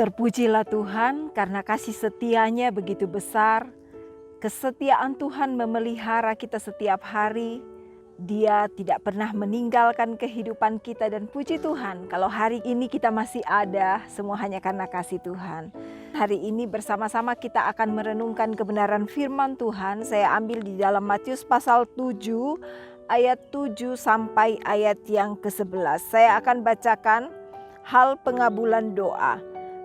Terpujilah Tuhan karena kasih setia-Nya begitu besar. Kesetiaan Tuhan memelihara kita setiap hari. Dia tidak pernah meninggalkan kehidupan kita, dan puji Tuhan kalau hari ini kita masih ada, semua hanya karena kasih Tuhan. Hari ini bersama-sama kita akan merenungkan kebenaran firman Tuhan. Saya ambil di dalam Matius pasal 7 ayat 7 sampai ayat yang ke-11. Saya akan bacakan hal pengabulan doa.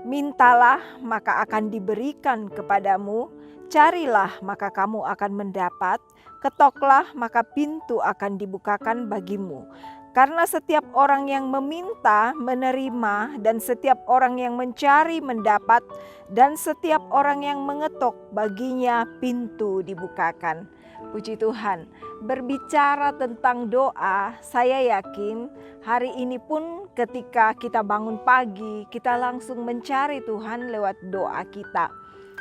Mintalah maka akan diberikan kepadamu, carilah maka kamu akan mendapat, ketoklah maka pintu akan dibukakan bagimu. Karena setiap orang yang meminta menerima, dan setiap orang yang mencari mendapat, dan setiap orang yang mengetok baginya pintu dibukakan. Puji Tuhan, berbicara tentang doa, saya yakin hari ini pun ketika kita bangun pagi, kita langsung mencari Tuhan lewat doa kita.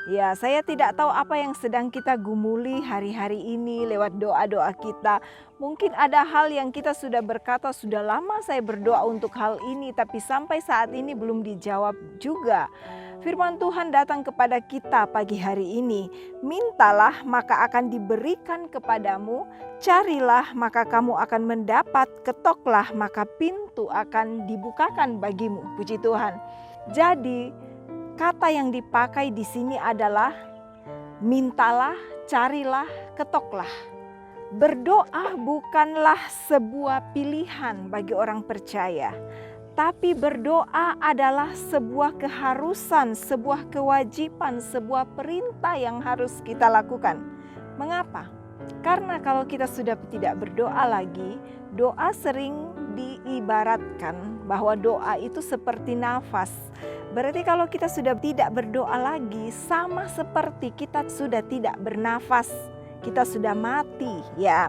Ya, saya tidak tahu apa yang sedang kita gumuli hari-hari ini lewat doa-doa kita. Mungkin ada hal yang kita sudah berkata, sudah lama saya berdoa untuk hal ini, tapi sampai saat ini belum dijawab juga. Firman Tuhan datang kepada kita pagi hari ini. Mintalah maka akan diberikan kepadamu, carilah maka kamu akan mendapat, ketoklah maka pintu akan dibukakan bagimu. Puji Tuhan. Jadi kata yang dipakai di sini adalah mintalah, carilah, ketoklah. Berdoa bukanlah sebuah pilihan bagi orang percaya, tapi berdoa adalah sebuah keharusan, sebuah kewajiban, sebuah perintah yang harus kita lakukan. Mengapa? Karena kalau kita sudah tidak berdoa lagi, doa sering diibaratkan bahwa doa itu seperti nafas. Berarti kalau kita sudah tidak berdoa lagi, sama seperti kita sudah tidak bernafas, kita sudah mati, ya.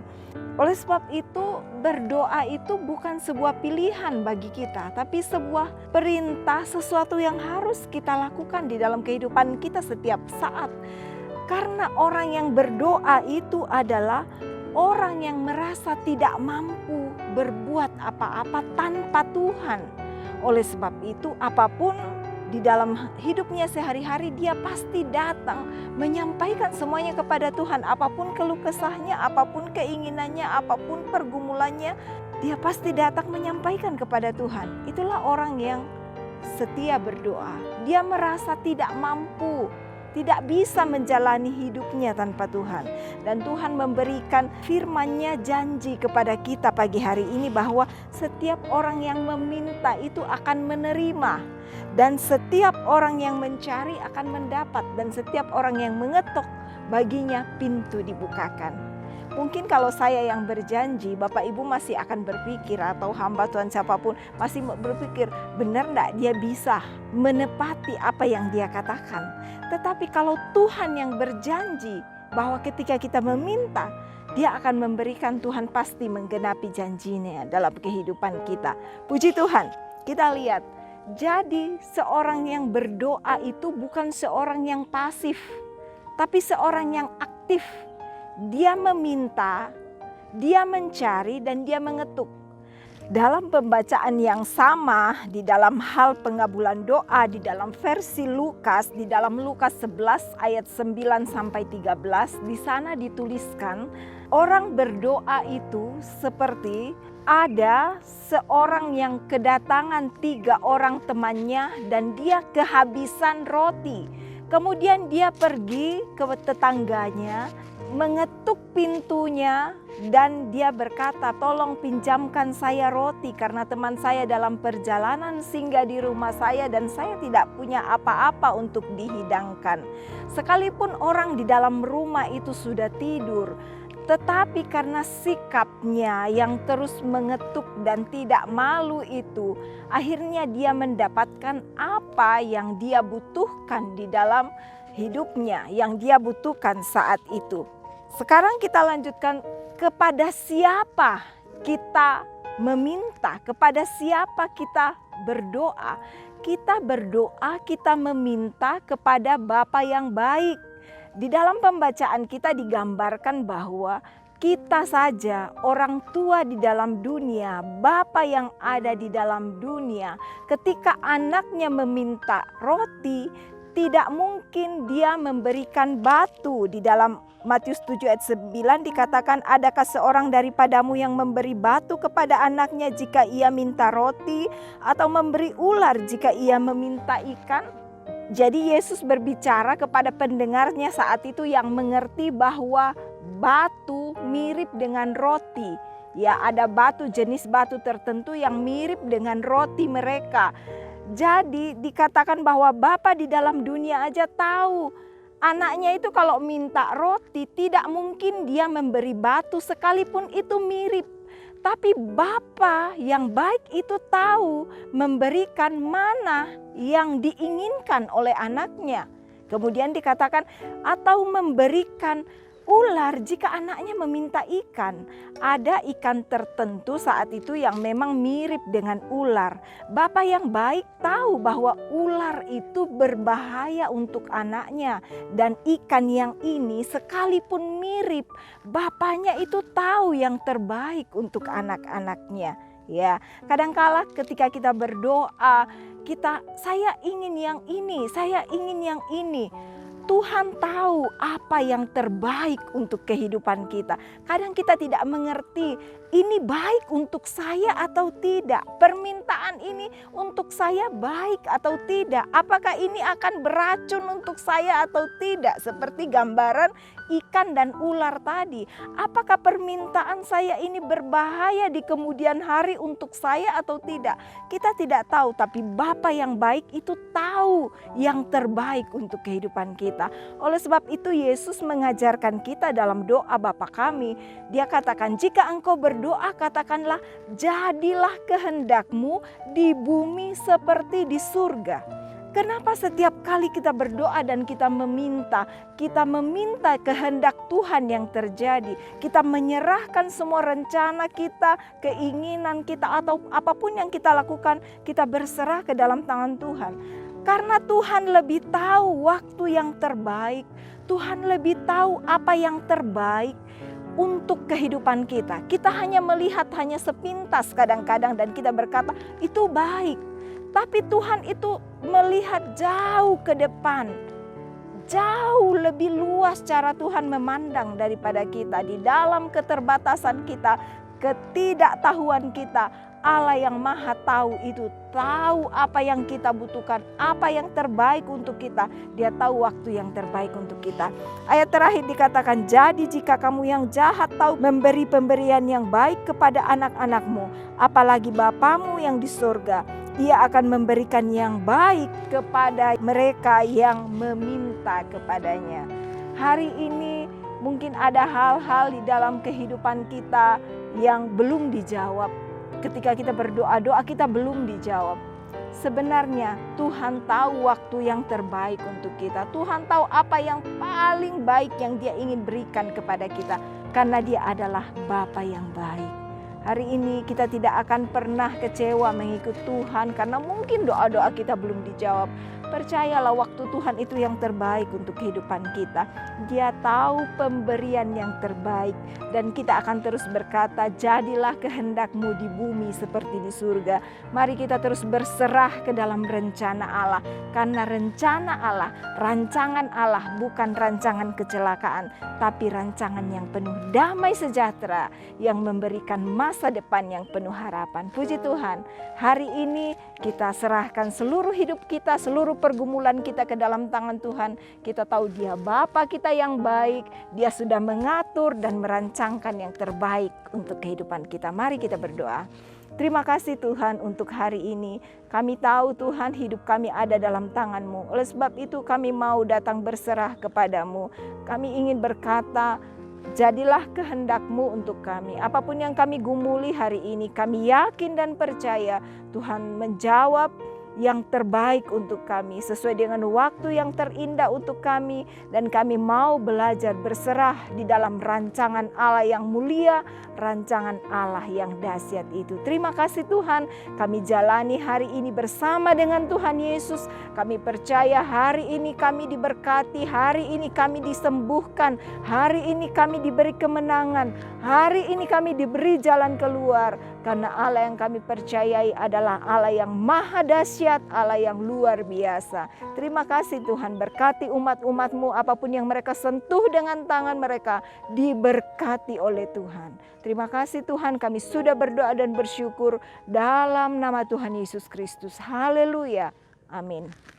Oleh sebab itu, berdoa itu bukan sebuah pilihan bagi kita, tapi sebuah perintah, sesuatu yang harus kita lakukan di dalam kehidupan kita setiap saat. Karena orang yang berdoa itu adalah orang yang merasa tidak mampu berbuat apa-apa tanpa Tuhan. Oleh sebab itu, apapun di dalam hidupnya sehari-hari, dia pasti datang menyampaikan semuanya kepada Tuhan. Apapun keluh kesahnya, apapun keinginannya, apapun pergumulannya, dia pasti datang menyampaikan kepada Tuhan. Itulah orang yang setia berdoa. Dia merasa tidak mampu, tidak bisa menjalani hidupnya tanpa Tuhan. Dan Tuhan memberikan firman-Nya, janji kepada kita pagi hari ini bahwa setiap orang yang meminta itu akan menerima. Dan setiap orang yang mencari akan mendapat. Dan setiap orang yang mengetok, baginya pintu dibukakan. Mungkin kalau saya yang berjanji, Bapak Ibu masih akan berpikir, atau hamba Tuhan siapapun masih berpikir, benar enggak dia bisa menepati apa yang dia katakan. Tetapi kalau Tuhan yang berjanji bahwa ketika kita meminta, dia akan memberikan, Tuhan pasti menggenapi janjinya dalam kehidupan kita. Puji Tuhan, kita lihat. Jadi seorang yang berdoa itu bukan seorang yang pasif, tapi seorang yang aktif. Dia meminta, dia mencari, dan dia mengetuk. Dalam pembacaan yang sama di dalam hal pengabulan doa di dalam versi Lukas, di dalam Lukas 11 ayat 9 sampai 13, di sana dituliskan orang berdoa itu seperti ada seorang yang kedatangan 3 orang temannya dan dia kehabisan roti. Kemudian dia pergi ke tetangganya, mengetuk pintunya, dan dia berkata, tolong pinjamkan saya roti karena teman saya dalam perjalanan singgah di rumah saya dan saya tidak punya apa-apa untuk dihidangkan. Sekalipun orang di dalam rumah itu sudah tidur, tetapi karena sikapnya yang terus mengetuk dan tidak malu itu, akhirnya dia mendapatkan apa yang dia butuhkan di dalam hidupnya, yang dia butuhkan saat itu. Sekarang kita lanjutkan, kepada siapa kita meminta, kepada siapa kita berdoa. Kita berdoa, kita meminta kepada Bapa yang baik. Di dalam pembacaan kita digambarkan bahwa kita saja, orang tua di dalam dunia, Bapa yang ada di dalam dunia, ketika anaknya meminta roti, tidak mungkin dia memberikan batu. Di dalam Matius 7 ayat 9 dikatakan, adakah seorang daripadamu yang memberi batu kepada anaknya jika ia minta roti, atau memberi ular jika ia meminta ikan? Jadi Yesus berbicara kepada pendengarnya saat itu yang mengerti bahwa batu mirip dengan roti. Ya, ada batu, jenis batu tertentu yang mirip dengan roti mereka. Jadi dikatakan bahwa Bapa di dalam dunia aja tahu anaknya itu kalau minta roti tidak mungkin dia memberi batu sekalipun itu mirip. Tapi Bapa yang baik itu tahu memberikan mana yang diinginkan oleh anaknya. Kemudian dikatakan atau memberikan ular jika anaknya meminta ikan. Ada ikan tertentu saat itu yang memang mirip dengan ular. Bapa yang baik tahu bahwa ular itu berbahaya untuk anaknya. Dan ikan yang ini sekalipun mirip, bapaknya itu tahu yang terbaik untuk anak-anaknya. Ya, kadangkala ketika kita berdoa, saya ingin yang ini, saya ingin yang ini. Tuhan tahu apa yang terbaik untuk kehidupan kita. Kadang kita tidak mengerti ini baik untuk saya atau tidak. Permintaan ini untuk saya baik atau tidak. Apakah ini akan beracun untuk saya atau tidak. Seperti gambaran ikan dan ular tadi. Apakah permintaan saya ini berbahaya di kemudian hari untuk saya atau tidak. Kita tidak tahu, tapi Bapa yang baik itu tahu yang terbaik untuk kehidupan kita. Oleh sebab itu Yesus mengajarkan kita dalam doa Bapa kami. Dia katakan, jika engkau berdoa katakanlah, jadilah kehendakmu di bumi seperti di surga. Kenapa setiap kali kita berdoa dan kita meminta kehendak Tuhan yang terjadi. Kita menyerahkan semua rencana kita, keinginan kita, atau apapun yang kita lakukan, kita berserah ke dalam tangan Tuhan. Karena Tuhan lebih tahu waktu yang terbaik. Tuhan lebih tahu apa yang terbaik untuk kehidupan kita. Kita hanya melihat hanya sepintas kadang-kadang dan kita berkata itu baik. Tapi Tuhan itu melihat jauh ke depan. Jauh lebih luas cara Tuhan memandang daripada kita. Di dalam keterbatasan kita, ketidaktahuan kita, Allah yang maha tahu itu tahu apa yang kita butuhkan, apa yang terbaik untuk kita. Dia tahu waktu yang terbaik untuk kita. Ayat terakhir dikatakan, jadi jika kamu yang jahat tahu memberi pemberian yang baik kepada anak-anakmu, apalagi Bapamu yang di surga, Ia akan memberikan yang baik kepada mereka yang meminta kepadanya. Hari ini mungkin ada hal-hal di dalam kehidupan kita yang belum dijawab. Ketika kita berdoa, kita belum dijawab. Sebenarnya Tuhan tahu waktu yang terbaik untuk kita. Tuhan tahu apa yang paling baik yang Dia ingin berikan kepada kita. Karena Dia adalah Bapa yang baik. Hari ini kita tidak akan pernah kecewa mengikut Tuhan karena mungkin doa-doa kita belum dijawab. Percayalah waktu Tuhan itu yang terbaik untuk kehidupan kita. Dia tahu pemberian yang terbaik dan kita akan terus berkata, jadilah kehendakmu di bumi seperti di surga. Mari kita terus berserah ke dalam rencana Allah. Karena rencana Allah, rancangan Allah bukan rancangan kecelakaan, tapi rancangan yang penuh damai sejahtera yang memberikan masa depan yang penuh harapan. Puji Tuhan, hari ini kita serahkan seluruh hidup kita, seluruh pergumulan kita ke dalam tangan Tuhan. Kita tahu Dia Bapa kita yang baik. Dia sudah mengatur dan merancangkan yang terbaik untuk kehidupan kita. Mari kita berdoa. Terima kasih Tuhan untuk hari ini. Kami tahu Tuhan hidup kami ada dalam tangan-Mu. Oleh sebab itu kami mau datang berserah kepadamu. Kami ingin berkata, jadilah kehendak-Mu untuk kami. Apapun yang kami gumuli hari ini, kami yakin dan percaya Tuhan menjawab, yang terbaik untuk kami, sesuai dengan waktu yang terindah untuk kami, dan kami mau belajar berserah di dalam rancangan Allah yang mulia, rancangan Allah yang dahsyat itu. Terima kasih Tuhan, kami jalani hari ini bersama dengan Tuhan Yesus. Kami percaya hari ini kami diberkati, hari ini kami disembuhkan, hari ini kami diberi kemenangan, hari ini kami diberi jalan keluar, karena Allah yang kami percayai adalah Allah yang maha dahsyat, Allah yang luar biasa. Terima kasih Tuhan, berkati umat-umat-Mu, apapun yang mereka sentuh dengan tangan mereka diberkati oleh Tuhan. Terima kasih Tuhan, kami sudah berdoa dan bersyukur dalam nama Tuhan Yesus Kristus. Haleluya. Amin.